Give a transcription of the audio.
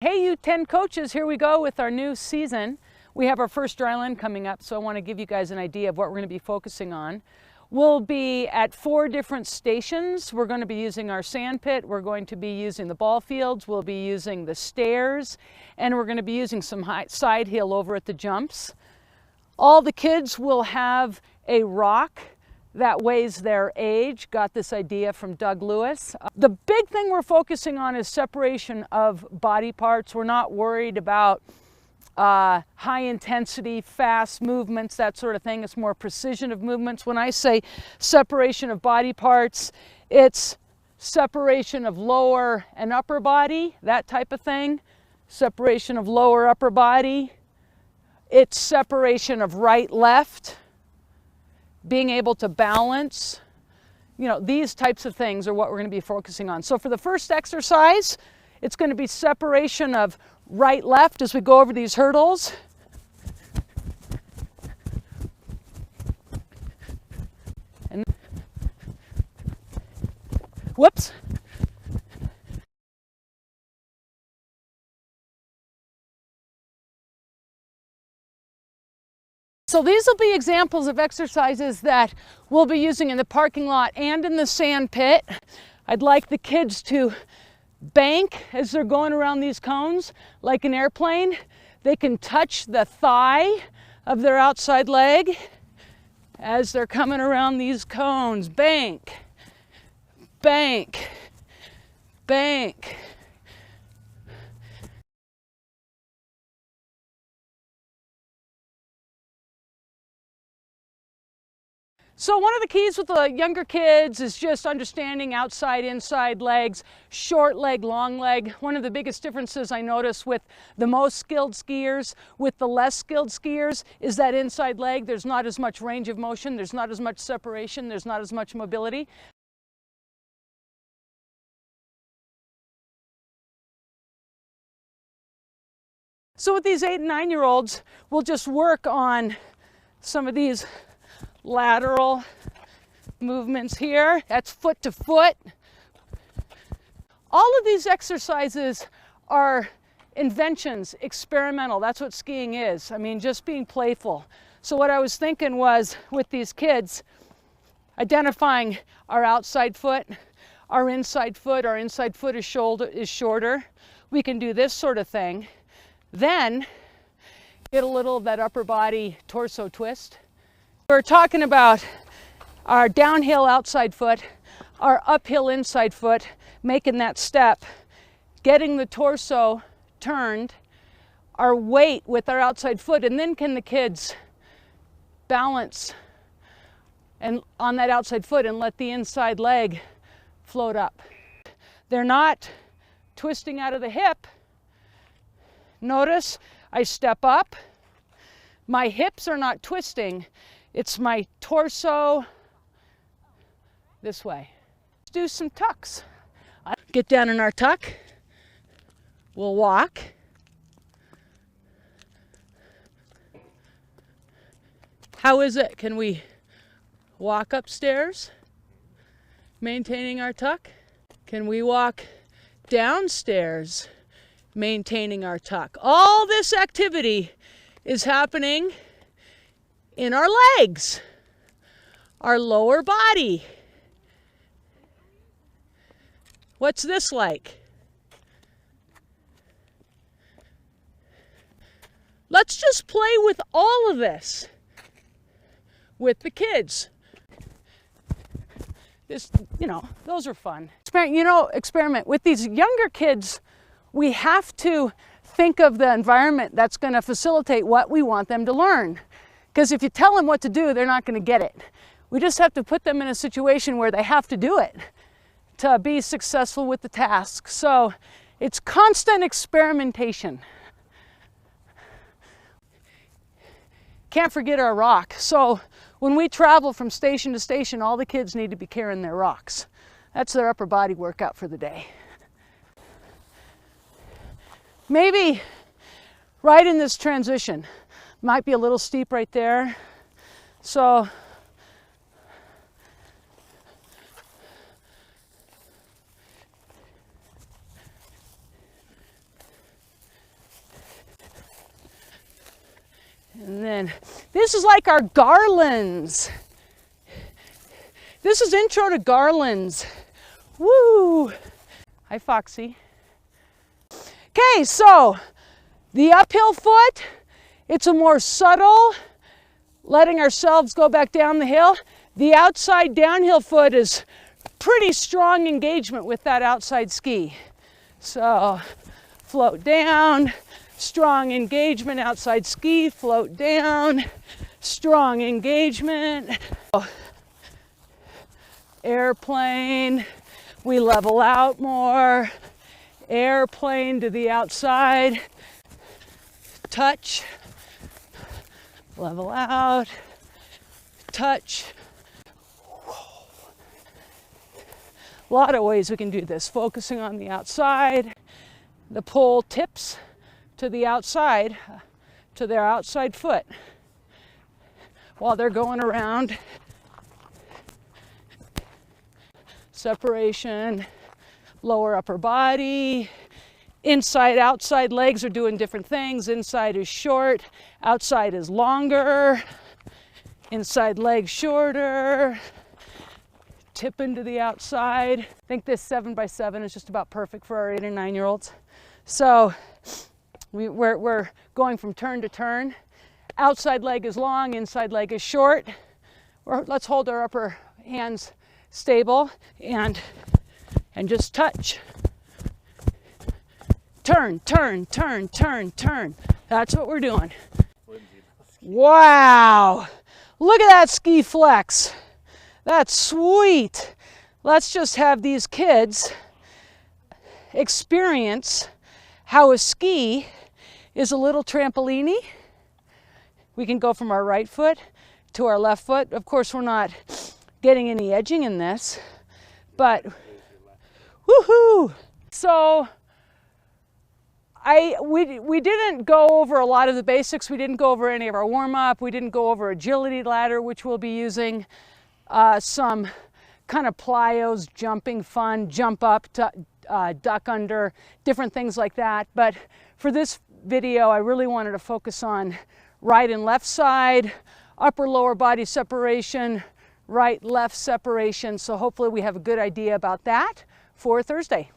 Hey U10 coaches, here we go with our new season. We have our first dryland coming up, so I want to give you guys an idea of what we're going to be focusing on. We'll be at 4 different stations. We're going to be using our sand pit, we're going to be using the ball fields, we'll be using the stairs, and we're going to be using some side hill over at the jumps. All the kids will have a rock that weighs their age. Got this idea from Doug Lewis. The big thing we're focusing on is separation of body parts. We're not worried about high intensity, fast movements, that sort of thing. It's more precision of movements. When I say separation of body parts, it's separation of lower and upper body, that type of thing. Separation of lower upper body. It's separation of right, left. Being able to balance, these types of things are what we're going to be focusing on. So for the first exercise, it's going to be separation of right, left as we go over these hurdles. And whoops. So these will be examples of exercises that we'll be using in the parking lot and in the sand pit. I'd like the kids to bank as they're going around these cones like an airplane. They can touch the thigh of their outside leg as they're coming around these cones. Bank, bank, bank. So one of the keys with the younger kids is just understanding outside, inside legs, short leg, long leg. One of the biggest differences I notice with the most skilled skiers, with the less skilled skiers, is that inside leg. There's not as much range of motion, there's not as much separation, there's not as much mobility. So with these 8 and 9-year-olds, we'll just work on some of these lateral movements here. That's foot to foot. All of these exercises are inventions, experimental. That's what skiing is. I mean, just being playful. So what I was thinking was, with these kids, identifying our outside foot, our inside foot. Our inside foot is shorter. We can do this sort of thing. Then get a little of that upper body torso twist. We're talking about our downhill outside foot, our uphill inside foot, making that step, getting the torso turned, our weight with our outside foot, and then can the kids balance and on that outside foot and let the inside leg float up. They're not twisting out of the hip. Notice I step up. My hips are not twisting. It's my torso this way. Let's do some tucks. Get down in our tuck. We'll walk. How is it? Can we walk upstairs, maintaining our tuck? Can we walk downstairs, maintaining our tuck? All this activity is happening in our legs, our lower body. What's this like? Let's just play with all of this with the kids. This, those are fun. Experiment. With these younger kids, we have to think of the environment that's going to facilitate what we want them to learn. Because if you tell them what to do, they're not going to get it. We just have to put them in a situation where they have to do it to be successful with the task. So it's constant experimentation. Can't forget our rock. So when we travel from station to station, all the kids need to be carrying their rocks. That's their upper body workout for the day. Maybe right in this transition. Might be a little steep right there. So And then this is like our garlands. This is intro to garlands. Woo! Hi, Foxy. Okay, so the uphill foot, it's a more subtle, letting ourselves go back down the hill. The outside downhill foot is pretty strong engagement with that outside ski. So float down, strong engagement, outside ski, float down, strong engagement. Airplane, we level out more. Airplane to the outside, touch, level out, touch. A lot of ways we can do this, focusing on the outside. The pole tips to the outside, to their outside foot while they're going around. Separation, lower upper body. Inside, outside legs are doing different things. Inside is short, outside is longer. Inside leg shorter. Tip into the outside. I think this 7x7 is just about perfect for our 8 and 9-year-olds. So we're going from turn to turn. Outside leg is long, inside leg is short. Let's hold our upper hands stable and just touch. Turn, turn, turn, turn, turn. That's what we're doing. Wow! Look at that ski flex. That's sweet. Let's just have these kids experience how a ski is a little trampolini. We can go from our right foot to our left foot. Of course, we're not getting any edging in this, but woohoo! So we didn't go over a lot of the basics. We didn't go over any of our warm-up. We didn't go over agility ladder, which we'll be using. Some kind of plyos, jumping fun, jump up, duck under, different things like that. But for this video, I really wanted to focus on right and left side, upper lower body separation, right left separation. So hopefully we have a good idea about that for Thursday.